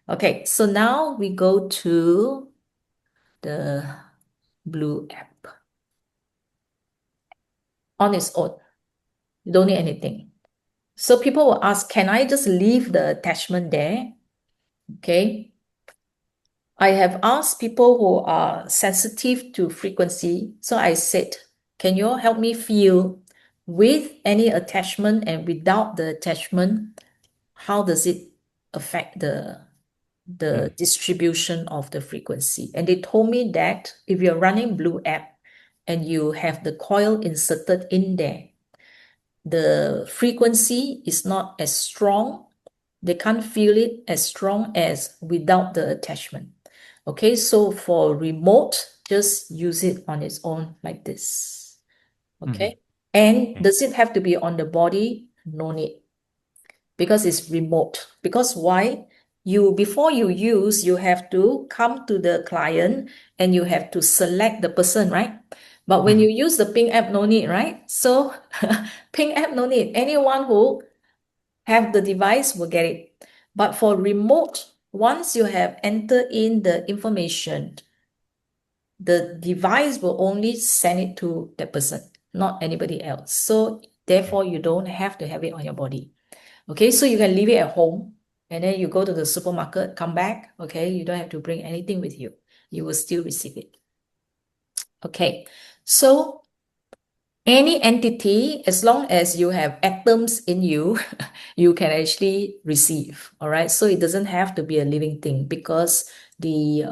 Okay, so now we go to the blue app on its own. You don't need anything. So people will ask, can I just leave the attachment there? Okay. I have asked people who are sensitive to frequency. So I said, can you all help me feel with any attachment and without the attachment, how does it affect the distribution of the frequency? And they told me that if you're running Blue app and you have the coil inserted in there, the frequency is not as strong. They can't feel it as strong as without the attachment. Okay, so for remote, just use it on its own like this. Okay, and Okay. does it have to be on the body? No need, because it's remote. Because why? Before you use, you have to come to the client and you have to select the person, right? But when you use the Ping app, no need, right? So Ping app, no need. Anyone who have the device will get it. But for remote, once you have entered in the information, the device will only send it to that person, not anybody else. So therefore, you don't have to have it on your body. Okay, so you can leave it at home and then you go to the supermarket, come back. Okay, you don't have to bring anything with you. You will still receive it. Okay, so any entity, as long as you have atoms in you, you can actually receive. All right, so it doesn't have to be a living thing because the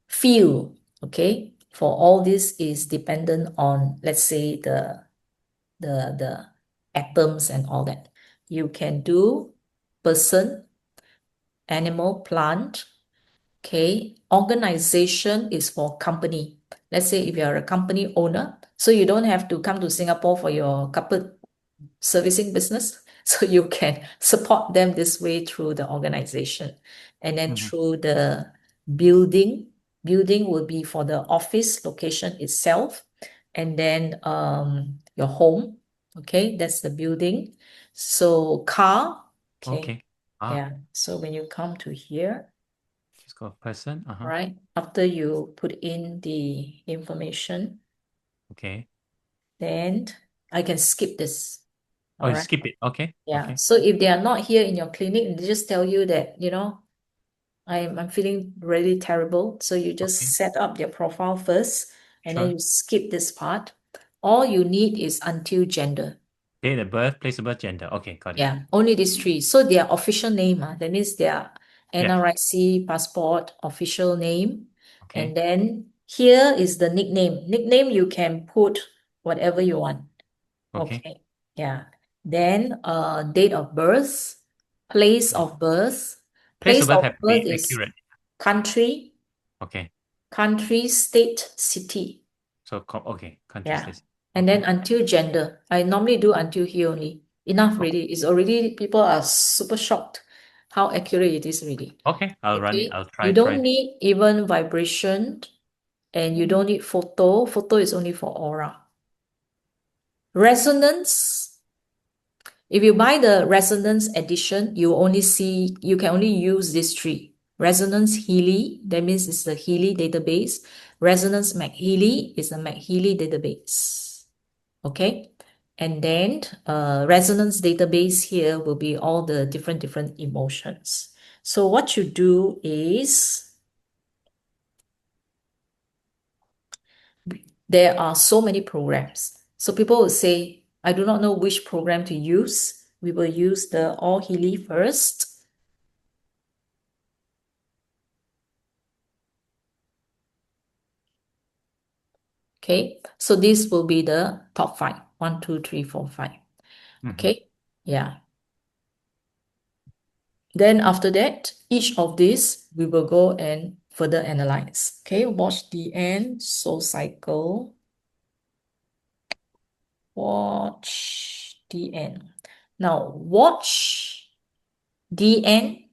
field, okay, for all this is dependent on, let's say, the atoms and all that. You can do person, animal, plant. Okay, organization is for company. Let's say if you're a company owner, so you don't have to come to Singapore for your carpet servicing business. So you can support them this way through the organization. And then through the building, building will be for the office location itself. And then your home, okay, that's the building. So car, okay, Okay. Ah, yeah. So when you come to here, just go person. right, after you put in the information, Okay. then I can skip this. Oh, All you right. skip it. Okay. Yeah. Okay. So if they are not here in your clinic, they just tell you that, I'm feeling really terrible. So you Okay. just set up their profile first and then Sure. you skip this part. All you need is until gender. Date of birth, place of birth, gender. Okay, got it. Yeah, only these three. So their official name, that means their Yeah. NRIC, passport, official name. Okay. And then here is the nickname. Nickname, you can put whatever you want. Okay. Okay. Yeah. Then date of birth, place Mm. of birth. Place Place of birth of have to birth be is accurate. country, Okay. state, city. So, okay. Country Yeah. states. And then Okay. until gender. I normally do until here only. Enough already. It's already, people are super shocked how accurate it is already. Okay. I'll run it. Okay. I'll You try. don't need even vibration and you don't need photo. Photo is only for aura. Resonance. If you buy the resonance edition, you can only use these three. Resonance Healy, that means it's the Healy database. Resonance MagHealy is the MagHealy database. Okay. And then resonance database here will be all the different emotions. So what you do is there are so many programs. So people will say, I do not know which program to use. We will use the All Healy first. Okay, so this will be the top 5. 1, 2, 3, 4, 5. Okay, yeah. Then after that, each of these we will go and further analyze. Okay, watch the end, soul cycle. Watch the end. Now, watch the end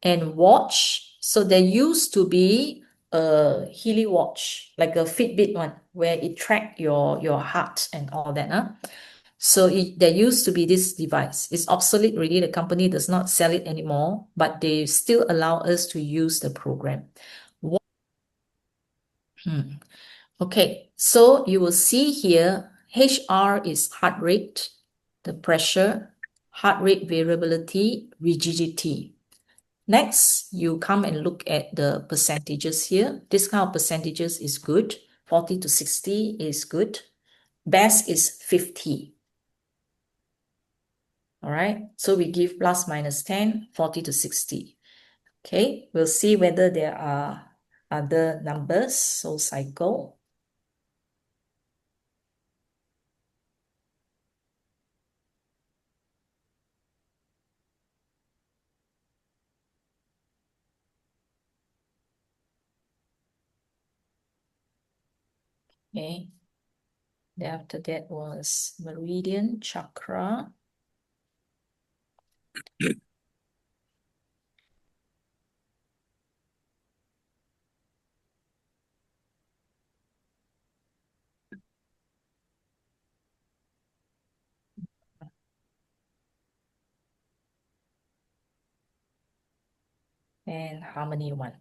and watch. So there used to be a Healy watch, like a Fitbit one, where it track your heart and all that. Huh? So there used to be this device. It's obsolete already. The company does not sell it anymore, but they still allow us to use the program. Okay, so you will see here, HR is heart rate, the pressure, heart rate variability, rigidity. Next, you come and look at the percentages here. This kind of percentages is good. 40 to 60 is good. Best is 50. All right, so we give plus minus 10, 40 to 60. Okay, we'll see whether there are other numbers. So cycle. Okay. Then after that was meridian, chakra. And harmony one.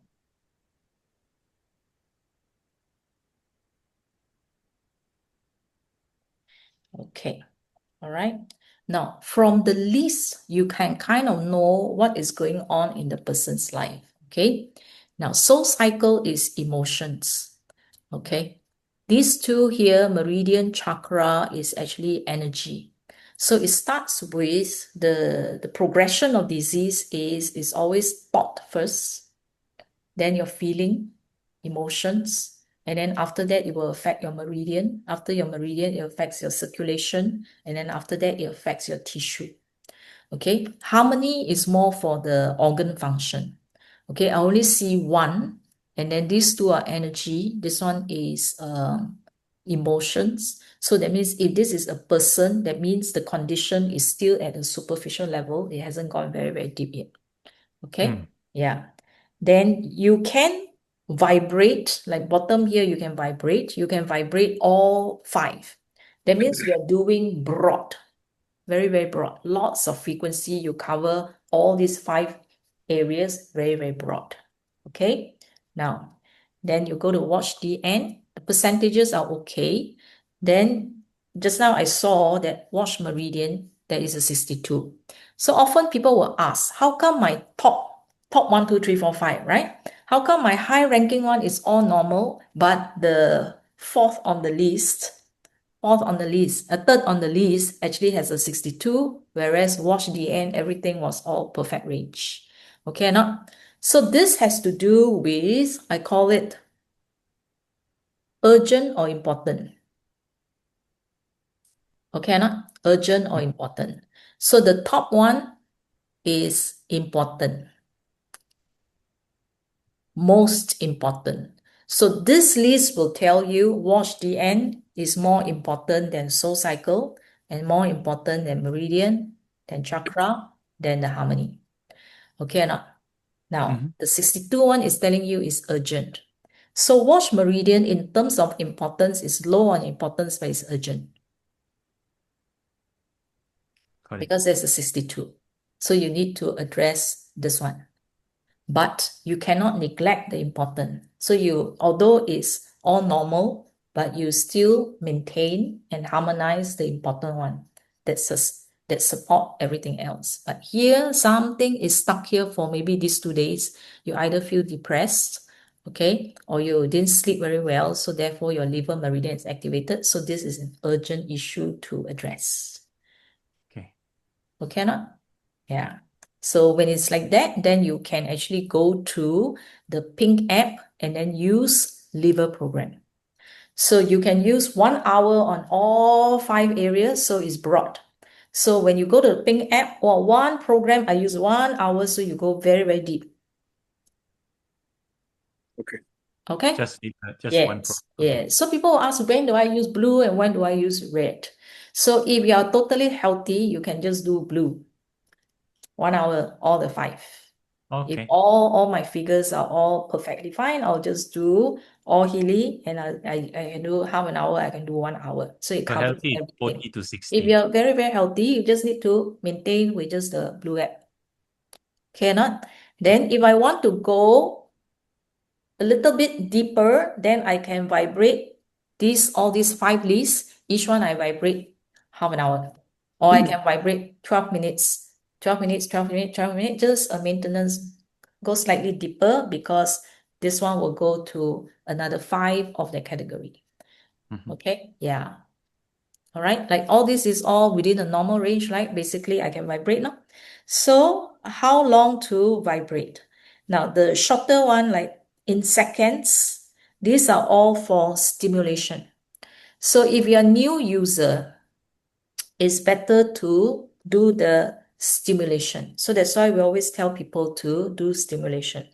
Okay. All right. Now, from the list, you can kind of know what is going on in the person's life. Okay. Now, soul cycle is emotions. Okay. These two here, meridian chakra, is actually energy. So it starts with the progression of disease is always thought first, then your feeling, emotions, and then after that, it will affect your meridian. After your meridian, it affects your circulation, and then after that, it affects your tissue. Okay, harmony is more for the organ function. Okay, I only see one, and then these two are energy. This one is emotions. So that means if this is a person, that means the condition is still at a superficial level. It hasn't gone very, very deep yet. Okay, yeah. Then you can vibrate, like bottom here, you can vibrate. You can vibrate all five. That means you're doing broad, very, very broad. Lots of frequency. You cover all these five areas very, very broad. Okay. Now, then you go to watch the end. The percentages are okay. Then just now I saw that watch meridian, that is a 62. So often people will ask, how come my top 1, 2, 3, 4, 5, right? How come my high ranking one is all normal, but the fourth on the list, a third on the list actually has a 62, whereas watch the end, everything was all perfect range. Okay, not? So this has to do with, I call it urgent or important. Okay, not? Urgent or important. So the top one is important. Most important. So this list will tell you watch the end is more important than soul cycle and more important than meridian, than chakra, than the harmony. Okay, now the 62 one is telling you is urgent. So watch meridian in terms of importance is low on importance, but it's urgent. Because there's a 62. So you need to address this one. But you cannot neglect the important. So although it's all normal, but you still maintain and harmonize the important one that support everything else. But here, something is stuck here for maybe these 2 days. You either feel depressed, okay, or you didn't sleep very well, so therefore your liver meridian is activated. So this is an urgent issue to address. Okay, not? Yeah. So when it's like that, then you can actually go to the Pink app and then use liver program. So you can use 1 hour on all 5 areas, so it's broad. So when you go to the Pink app or one program, I use 1 hour, so you go very, very deep. Okay? Just yes, one program. Yes. So people will ask, when do I use blue and when do I use red? So if you are totally healthy, you can just do blue. 1 hour, all the 5. If Okay. all my figures are all perfectly fine, I'll just do all Healy, and I can do half an hour, I can do 1 hour. So it So covers healthy is everything. 40 to If 60. you're very, very healthy, you just need to maintain with just the blue app. Okay, or not? Then if I want to go a little bit deeper, then I can vibrate all these 5 lists. Each one I vibrate half an hour. Or I can vibrate 12 minutes, 12 minutes, 12 minutes, 12 minutes, just a maintenance. Go slightly deeper because this one will go to another 5 of the category. Okay, yeah. All right, like all this is all within a normal range, right? Basically, I can vibrate now. So how long to vibrate? Now, the shorter one, like in seconds, these are all for stimulation. So if you're a new user, it's better to do the stimulation. So that's why we always tell people to do stimulation,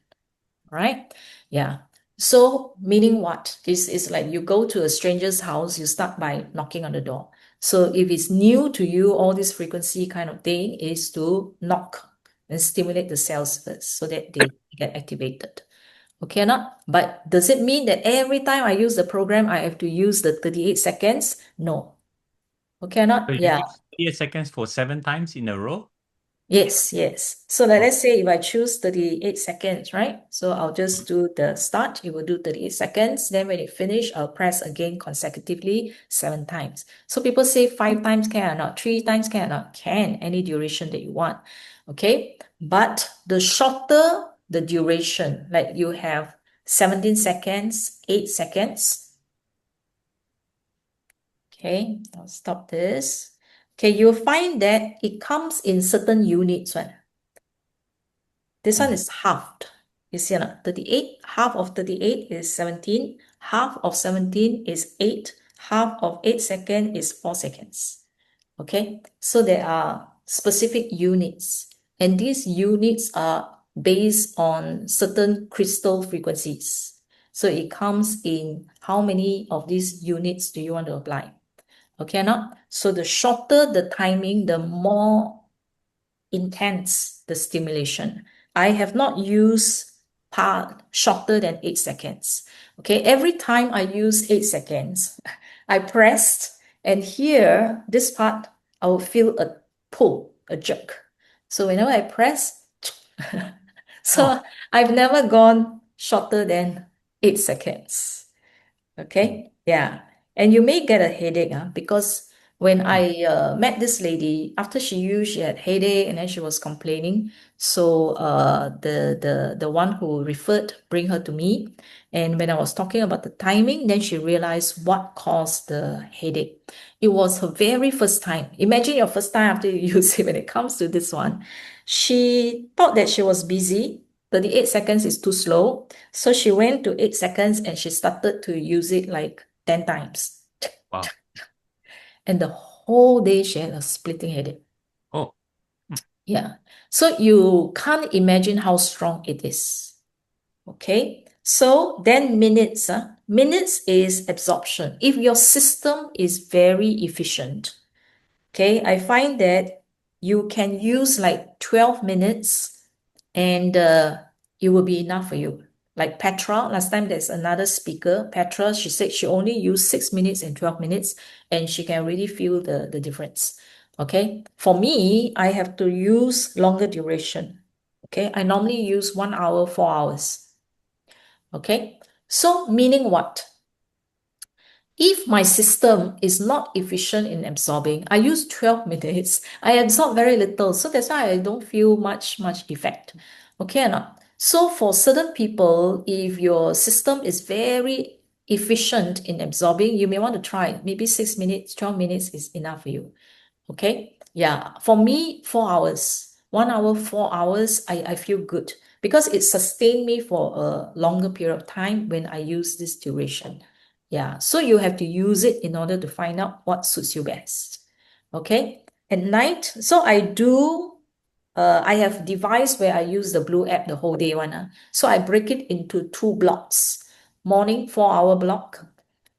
right? Yeah. So meaning what? This is like you go to a stranger's house, you start by knocking on the door. So if it's new to you, all this frequency kind of thing is to knock and stimulate the cells first so that they get activated. Okay or not? But does it mean that every time I use the program, I have to use the 38 seconds? No. Okay or So not? you Yeah. use 38 seconds for 7 times in a row? Yes, yes. So like, Oh, let's say if I choose 38 seconds, right? So I'll just do the start. It will do 38 seconds. Then when it finish, I'll press again consecutively 7 times. So people say 5 times can or not, 3 times can or not? Can, any duration that you want. Okay. But the shorter the duration, like you have 17 seconds, 8 seconds. Okay, I'll stop this. Okay, you'll find that it comes in certain units, right? This one is halved. You see or not? 38, half of 38 is 17, half of 17 is 8, half of 8 seconds is 4 seconds. Okay, so there are specific units, and these units are based on certain crystal frequencies. So it comes in how many of these units do you want to apply? Okay, or not? So the shorter the timing, the more intense the stimulation. I have not used part shorter than 8 seconds. Okay, every time I use 8 seconds, I pressed, and here, this part, I will feel a pull, a jerk. So whenever I press, so I've never gone shorter than 8 seconds. Okay, yeah. And you may get a headache because when I met this lady, after she used, she had headache and then she was complaining. So the one who referred bring her to me. And when I was talking about the timing, then she realized what caused the headache. It was her very first time. Imagine your first time after you use it when it comes to this one. She thought that she was busy. 38 seconds is too slow. So she went to 8 seconds and she started to use it like 10 times. wow. And the whole day she had a splitting headache. Oh, Yeah. So you can't imagine how strong it is. Okay. So then minutes. Minutes is absorption. If your system is very efficient, okay, I find that you can use like 12 minutes and it will be enough for you. Like Petra, last time there's another speaker, Petra, she said she only used 6 minutes and 12 minutes and she can really feel the difference. Okay. For me, I have to use longer duration. Okay. I normally use 1 hour, 4 hours. Okay. So meaning what? If my system is not efficient in absorbing, I use 12 minutes, I absorb very little. So that's why I don't feel much effect. Okay or not? So for certain people, if your system is very efficient in absorbing, you may want to try. Maybe 6 minutes, 12 minutes is enough for you. Okay. Yeah. For me, 4 hours, 1 hour, 4 hours, I feel good because it sustained me for a longer period of time when I use this duration. Yeah. So you have to use it in order to find out what suits you best. Okay. At night, so I have device where I use the blue app the whole day one. So I break it into 2 blocks. Morning, 4-hour block.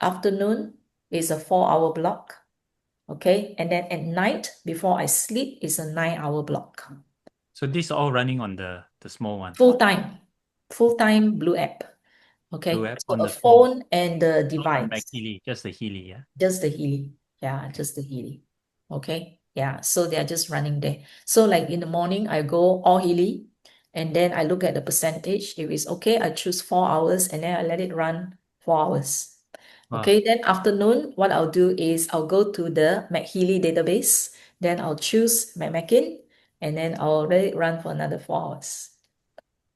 Afternoon is a 4-hour block. Okay, and then at night before I sleep is a 9-hour block. So this all running on the small one, Full-time Blue app. Blue Okay, app so on a the phone, phone and the not on device, MagHealy, just the Healy, yeah. just the Healy. Yeah, just the Healy. Okay, yeah, so they are just running there. So like in the morning, I go all Healy, and then I look at the percentage. If it's okay, I choose 4 hours, and then I let it run 4 hours. Wow. Okay, then afternoon, what I'll do is I'll go to the MagHealy database, then I'll choose my Mackin, and then I'll let it run for another 4 hours.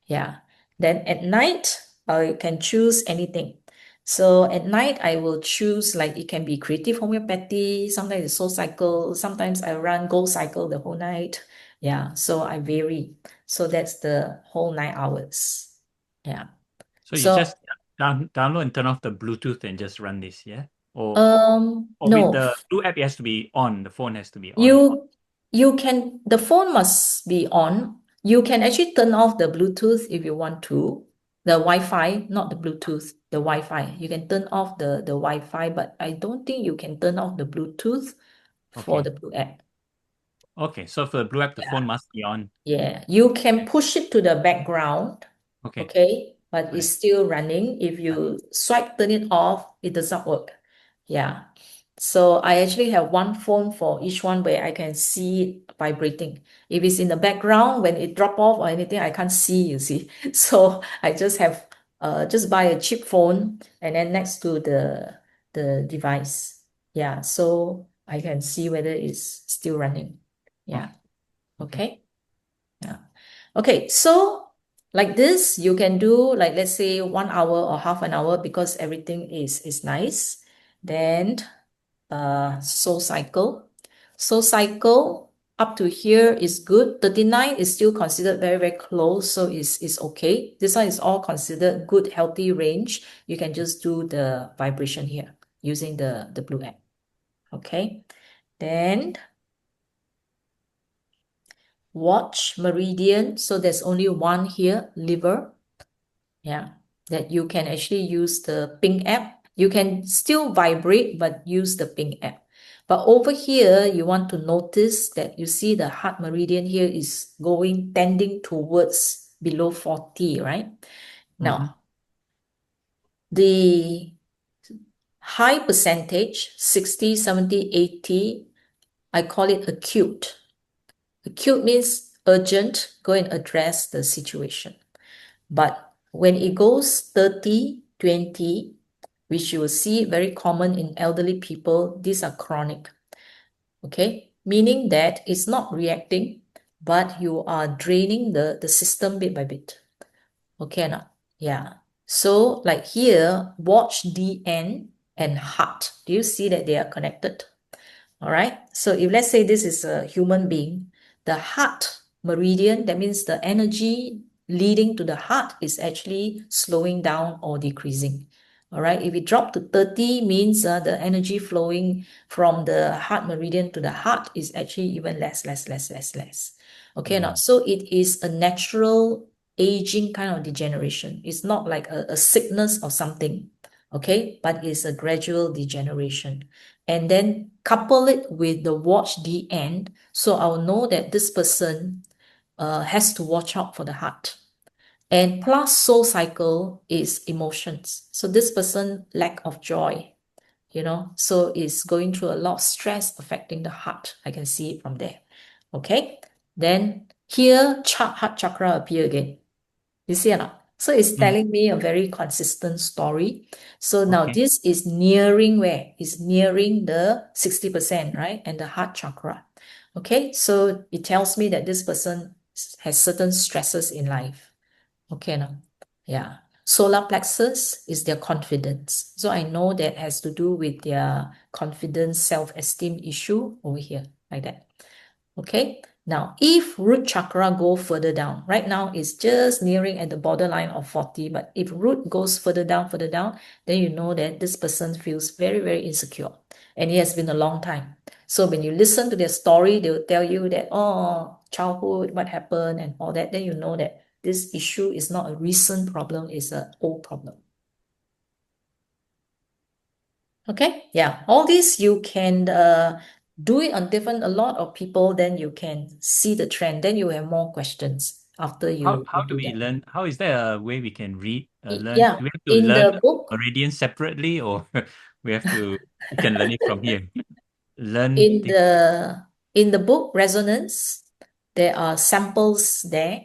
Yeah. Then at night, I can choose anything. So at night, I will choose like it can be creative homeopathy, sometimes it's soul cycle, sometimes I run gold cycle the whole night. Yeah, so I vary. So that's the whole 9 hours. Yeah. So you So just download and turn off the Bluetooth and just run this, yeah? Or with no, the Blue app, it has to be on. The phone has to be on. you can, the phone must be on. You can actually turn off the Bluetooth if you want to. The Wi-Fi, not the Bluetooth, the Wi-Fi. You can turn off the Wi-Fi, but I don't think you can turn off the Bluetooth for the Okay. Blue app. Okay. So for the Blue app, the Yeah. phone must be on. Yeah, you can push it to the background, Okay. okay, but Got it's it. still running. If you swipe, turn it off, it does not work. Yeah. So I actually have one phone for each one where I can see it vibrating. If it's in the background, when it drop off or anything, I can't see, you see. So I just have just buy a cheap phone and then next to the device. Yeah, so I can see whether it's still running. Yeah. Okay. Okay. Yeah. Okay, so like this, you can do like let's say 1 hour or half an hour because everything is nice. Then soul cycle. Soul cycle up to here is good. 39 is still considered very, very close, so it's okay. This one is all considered good, healthy range. You can just do the vibration here using the Blue app. Okay. Then watch meridian. So there's only one here, liver. Yeah, that you can actually use the ping app. You can still vibrate, but use the ping app. But over here, you want to notice that you see the heart meridian here is going, tending towards below 40, right? Now, the high percentage, 60, 70, 80, I call it acute. Acute means urgent, go and address the situation. But when it goes 30, 20, which you will see very common in elderly people, these are chronic. Okay, meaning that it's not reacting, but you are draining the system bit by bit. Okay, or not? Yeah. So like here, watch DN and heart. Do you see that they are connected? All right. So if let's say this is a human being, the heart meridian, that means the energy leading to the heart is actually slowing down or decreasing. All right. If it dropped to 30 means the energy flowing from the heart meridian to the heart is actually even less. Okay. Now, so it is a natural aging kind of degeneration. It's not like a sickness or something. Okay. But it's a gradual degeneration. And then couple it with the watch the end. So I'll know that this person has to watch out for the heart. And plus soul cycle is emotions. So this person lack of joy, so is going through a lot of stress affecting the heart. I can see it from there. Okay. Then here heart chakra appear again. You see or not? So it's telling me a very consistent story. So now Okay. this is nearing where? It's nearing the 60%, right? And the heart chakra. Okay, so it tells me that this person has certain stresses in life. Okay, now. Yeah. Solar plexus is their confidence. So I know that has to do with their confidence, self-esteem issue over here, like that. Okay. Now, if root chakra go further down, right now it's just nearing at the borderline of 40, but if root goes further down, then you know that this person feels very, very insecure. And it has been a long time. So when you listen to their story, they will tell you that, oh, childhood, what happened and all that, then you know that this issue is not a recent problem, it's an old problem. Okay, yeah, all these you can do it on a lot of people, then you can see the trend. Then you have more questions after How you do do we that. learn? How is there a way we can learn? Yeah, Do we have to in learn the book, meridian separately, or we can learn it from here? Learn in things. the book Resonance, there are samples there.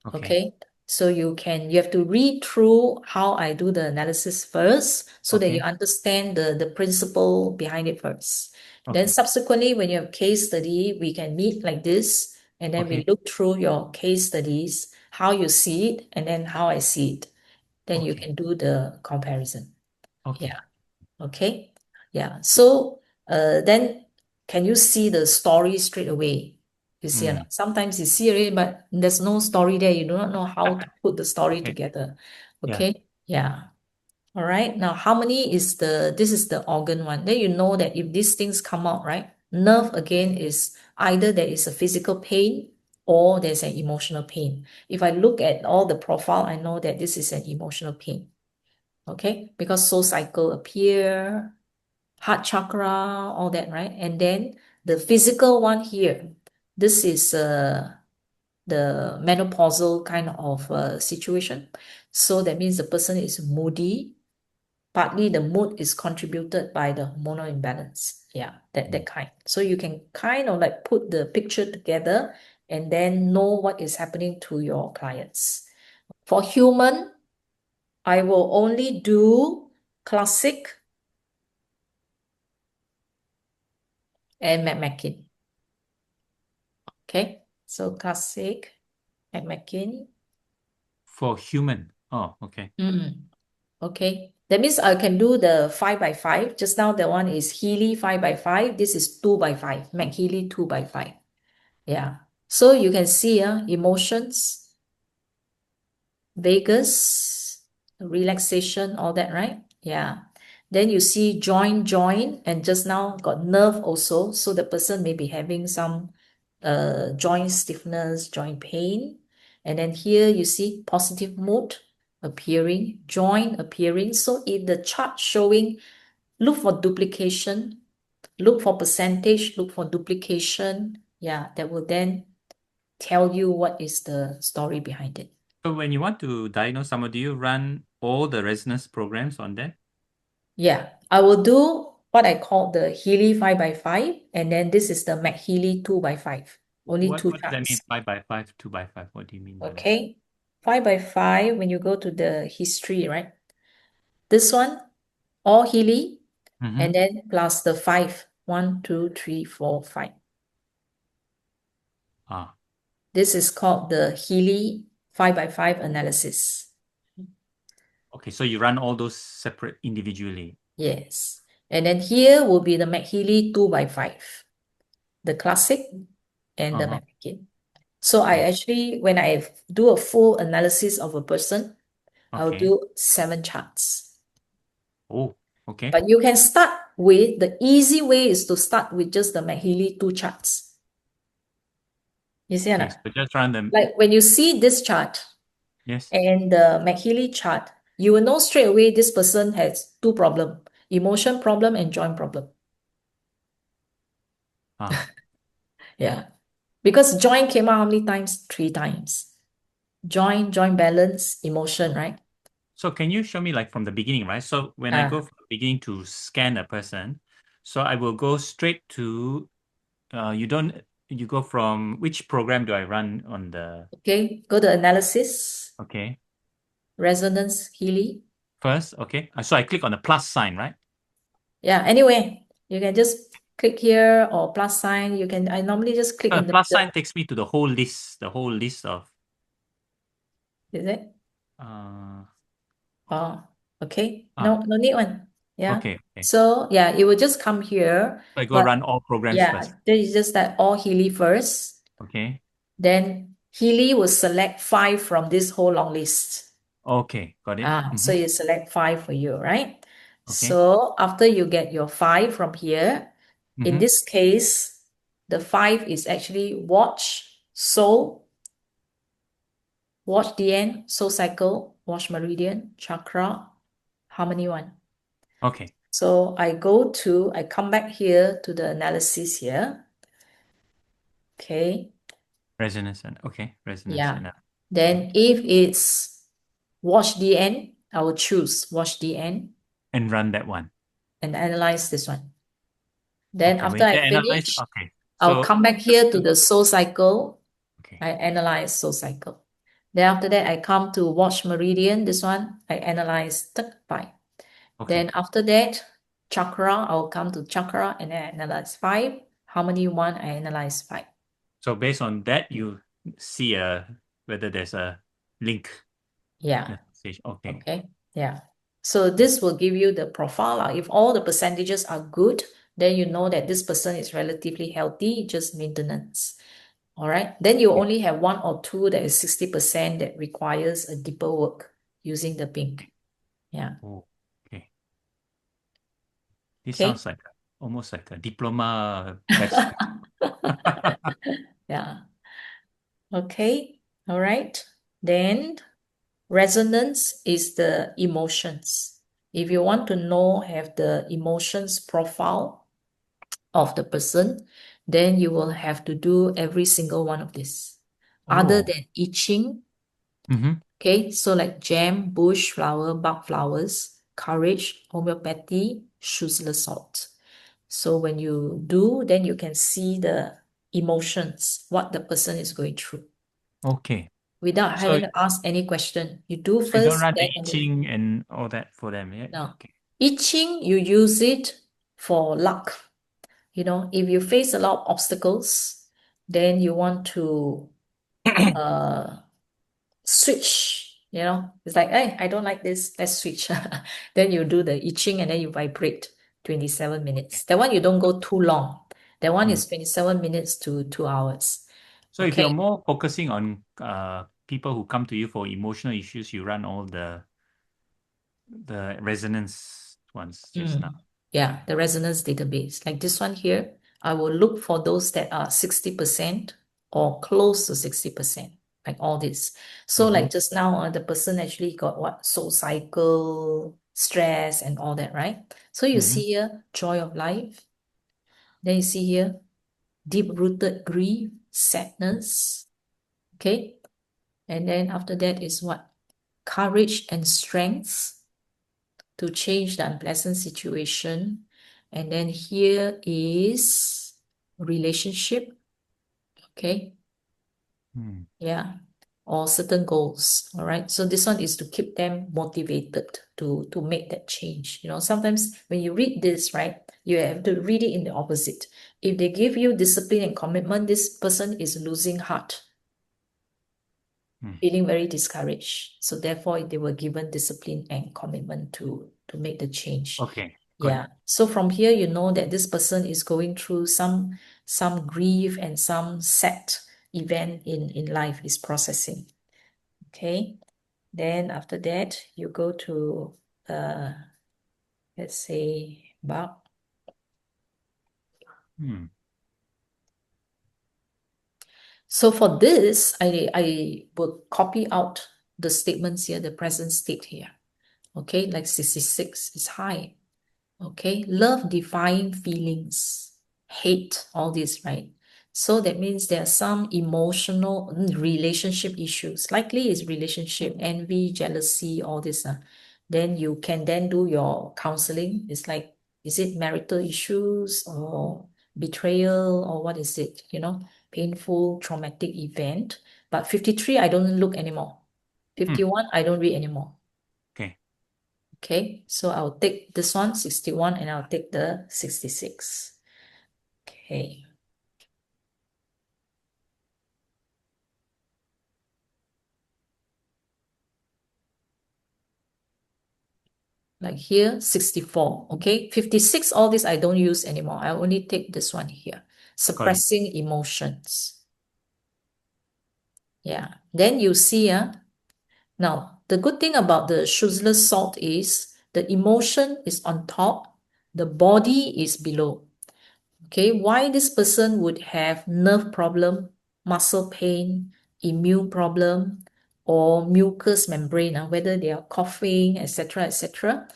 Okay. Okay. So you have to read through how I do the analysis first so that you Okay. understand the principle behind it first. Then Okay. subsequently, when you have case study, we can meet like this, and then we Okay. look through your case studies, how you see it, and then how I see it. Then you Okay. can do the comparison. Okay. Yeah. Okay. Yeah. So then can you see the story straight away? You see or Hmm. not? Sometimes you see it, but there's no story there. You do not know how to put the story Okay. together. Yeah. Okay. Yeah. All right. Now, how many is this is the organ one. Then you know that if these things come out, right? Nerve again is either there is a physical pain or there's an emotional pain. If I look at all the profile, I know that this is an emotional pain. Okay. Because soul cycle appear, heart chakra, all that, right? And then the physical one here, this is the menopausal kind of situation. So that means the person is moody. Partly the mood is contributed by the hormonal imbalance. Yeah, that kind. So you can kind of like put the picture together and then know what is happening to your clients. For human, I will only do classic and McMakin. Okay, so classic McMakin. For human. Oh, okay. Okay, that means I can do the 5x5. Just now the one is Healy 5x5. This is 2x5. MagHealy 2x5. Yeah. So you can see emotions, vagus, relaxation, all that, right? Yeah. Then you see joint, and just now got nerve also. So the person may be having some joint stiffness, joint pain. And then here you see positive mood appearing, joint appearing. So if the chart showing, look for duplication, look for percentage, look for duplication. Yeah, that will then tell you what is the story behind it. So when you want to diagnose someone, do you run all the resonance programs on them? Yeah, I will do what I call the Healy 5x5, and then this is the McHealy 2x5. Only two What does that mean? charts. 5x5, 2x5. What do you mean by that? Okay. 5x5, when you go to the history, right? This one, all Healy, Mm-hmm. and then plus the five. 1, 2, 3, 4, 5. Ah, This is called the Healy 5x5 analysis. okay. So you run all those separate individually. Yes. And then here will be the McHealy 2x5, the classic and the Uh-huh. McMakin. So I Okay. actually, when I do a full analysis of a person, I'll Okay. do 7 charts. Oh, okay. But you can start with, the easy way is to start with just the McHealy 2 charts. You see or Okay. not? So just run them. Like when you see this chart Yes. and the McHealy chart, you will know straight away this person has 2 problems, emotion problem and joint problem. Ah. Yeah. Because joint came out how many times? 3 times. Joint balance, emotion, right? So can you show me like from the beginning, right? So when I go Ah, from the beginning to scan a person, so I will go straight to you go from which program do I run on the okay. Go to analysis, okay resonance, Healy. first, okay. So I click on the plus sign, right? Yeah, anyway, you can just click here or plus sign. I normally just click in the Plus sign middle. takes me to the whole list of Is it? uh Oh, okay. ah No need one. Yeah. okay, okay. So yeah, it will just come here. So I go But run all programs yeah, first. there is just that all Healy first. Okay. Then Healy will select 5 from this whole long list. Okay, got it. So Mm-hmm. you select 5 for you, right? Okay. So after you get your 5 from here, in Mm-hmm. this case, the 5 is actually watch, soul, watch DN, soul cycle, watch meridian, chakra, harmony one. Okay. So I come back here to the analysis here. Okay. Resonance resonance Yeah. and Then if it's watch DN, I will choose watch DN and run that one. and analyze this one. Then Okay, when after you I analyze, finish, okay. I'll So come back here to the soul cycle. okay, I analyze soul cycle. Then after that, I come to watch meridian. This one, I analyze by. Then okay. after that, chakra, I'll come to chakra and I analyze 5. Harmony 1, I analyze 5. So based on that, you see whether there's a link Yeah. message. Okay. Okay. Yeah. So this will give you the profile. If all the percentages are good, then you know that this person is relatively healthy, just maintenance. All right. Then you only have 1 or 2 that is 60% that requires a deeper work using the pink. Yeah. Oh, okay. This Okay. sounds like almost like a diploma test. Yeah. Okay. All right. Then resonance is the emotions. If you want to know, have the emotions profile of the person, then you will have to do every single one of this. Other Oh. than itching, Mm-hmm. okay, so like jam, bush flower, bug flowers, courage, homeopathy, useless salt. So when you do, then you can see the emotions, what the person is going through, Okay. without So having to ask any question. You do you don't first, run the then continue. itching and all that for them, yeah? Now, Okay. itching, you use it for luck. You know, if you face a lot of obstacles, then you want to uh switch, you know. It's like, hey, I don't like this, let's switch. Then you do the itching and then you vibrate 27 minutes. That one you don't go too long. That one Mm. is 27 minutes to 2 hours. So if Okay. you're more focusing on people who come to you for emotional issues, you run all the resonance ones just now. Yeah, the resonance database. Like this one here, I will look for those that are 60% or close to 60%, like all this. So Mm-hmm. like just now, the person actually got what? Soul cycle, stress, and all that, right? So you Mm-hmm. see here, joy of life. Then you see here, deep-rooted grief, sadness. Okay. And then after that is what? Courage and strength to change the unpleasant situation. And then here is relationship. Okay. Mm. Yeah. Or certain goals. All right. So this one is to keep them motivated to make that change. You know, sometimes when you read this, right, you have to read it in the opposite. If they give you discipline and commitment, this person is losing heart, Mm. feeling very discouraged. So therefore, they were given discipline and commitment to make the change. Okay, got it. Yeah. So from here, you know that this person is going through some grief and some sad event in life is processing. Okay. Then after that, you go to let's say bug. Hmm. So for this, I will copy out the statements here, the present state here. Okay, like 66 is high. Okay, love defying feelings, hate, all this, right? So that means there are some emotional relationship issues. Likely is relationship, envy, jealousy, all this. Then you can then do your counseling. It's like, is it marital issues or betrayal or what is it? You know, painful, traumatic event. But 53, I don't look anymore. Hmm. 51, I don't read anymore. Okay. Okay, so I'll take this one, 61, and I'll take the 66. Okay. Like here, 64. Okay, 56, all this I don't use anymore. I only take this one here. Got it. Suppressing emotions. Yeah. Then you see, now the good thing about the sugarless salt is the emotion is on top, the body is below. Okay, why this person would have nerve problem, muscle pain, immune problem, or mucous membrane, whether they are coughing, etc., etc.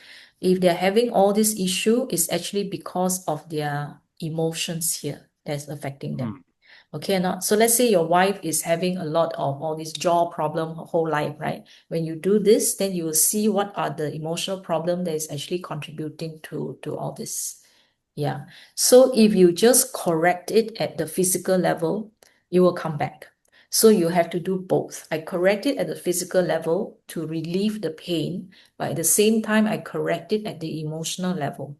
if they're having all this issue, it's actually because of their emotions here that's affecting them. Mm. Okay, or not? So let's say your wife is having a lot of all this jaw problem her whole life, right? When you do this, then you will see what are the emotional problem that is actually contributing to all this. Yeah. So if you just correct it at the physical level, it will come back. So you have to do both. I correct it at the physical level to relieve the pain, but at the same time, I correct it at the emotional level.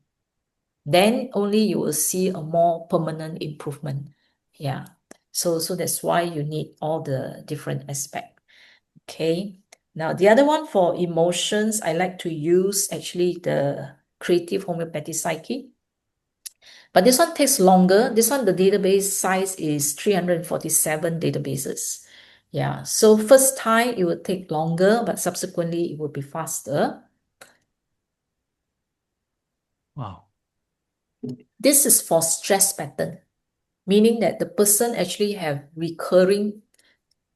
Then only you will see a more permanent improvement. Yeah. So that's why you need all the different aspects. Okay. Now, the other one for emotions, I like to use actually the creative homeopathy psyche. But this one takes longer. This one, the database size is 347 databases. Yeah. So first time it will take longer, but subsequently it will be faster. Wow. This is for stress pattern, meaning that the person actually have recurring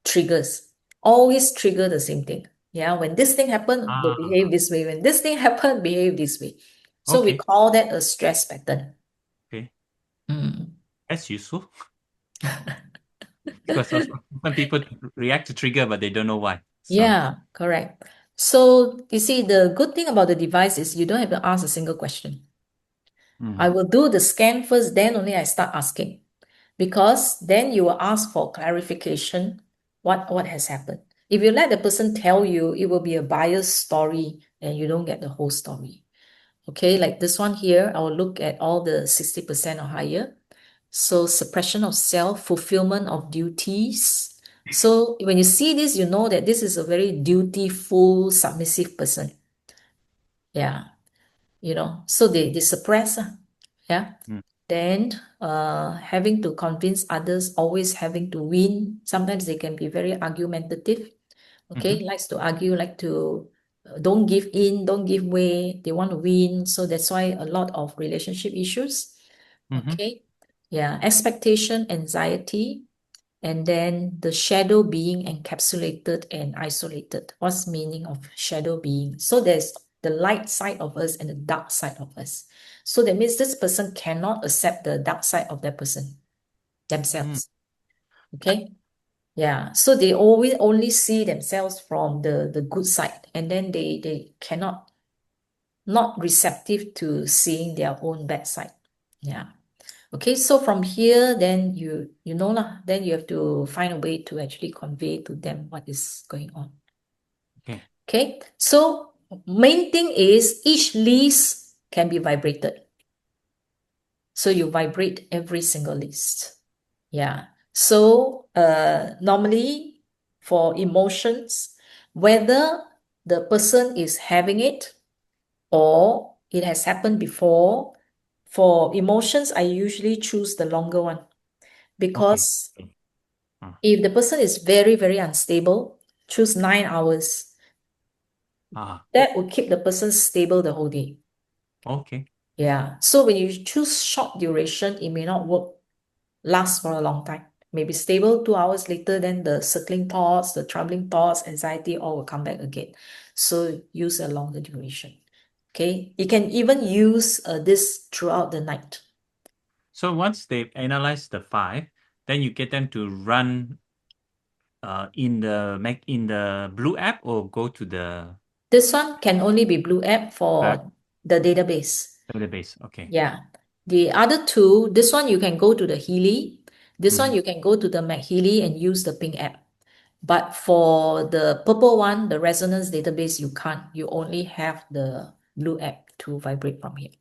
triggers, always trigger the same thing. Yeah, when this thing happen, they behave Ah, this way. When this thing happen, behave this way. So we okay. call that a stress pattern. Okay. Mm. That's useful because some people react to trigger, but they don't know why. So, Yeah, correct. So you see, the good thing about the device is you don't have to ask a single question. I mm, will do the scan first, then only I start asking. Because then you will ask for clarification what has happened. If you let the person tell you, it will be a biased story and you don't get the whole story. Okay, like this one here, I will look at all the 60% or higher. So suppression of self, fulfillment of duties. So when you see this, you know that this is a very dutiful, submissive person. Yeah, so they suppress. Yeah. mm, Then having to convince others, always having to win. Sometimes they can be very argumentative. Okay, mm-hmm, likes to argue, like to don't give in, don't give way. They want to win. So that's why a lot of relationship issues. mm-hmm. Okay. Yeah. Expectation, anxiety, and then the shadow being encapsulated and isolated. What's meaning of shadow being? So there's the light side of us and the dark side of us. So that means this person cannot accept the dark side of that person Mm. themselves. Okay. Yeah. So they always only see themselves from the good side, and then they cannot not receptive to seeing their own bad side. Yeah. Okay, so from here, then you know lah, then you have to find a way to actually convey to them what is going on. Okay. Okay, so main thing is each list can be vibrated. So you vibrate every single list. Yeah. So normally for emotions, whether the person is having it or it has happened before, for emotions, I usually choose the longer one. Okay. Because Okay. Ah, if the person is very, very unstable, choose 9 hours. ah, That will keep the person stable the whole day. okay. Yeah. So when you choose short duration, it may not work, last for a long time. Maybe stable 2 hours later, then the circling thoughts, the troubling thoughts, anxiety, all will come back again. So use a longer duration. Okay. You can even use this throughout the night. So once they've analyzed the 5, then you get them to run in the Mac in the Blue app or go to the This one can only be Blue app uh, for the database. database. Okay. Yeah. The other two, this one you can go to the Healy. This one Mm-hmm. you can go to the MagHealy and use the pink app. But for the purple one, the resonance database, you can't. You only have the blue app to vibrate from here.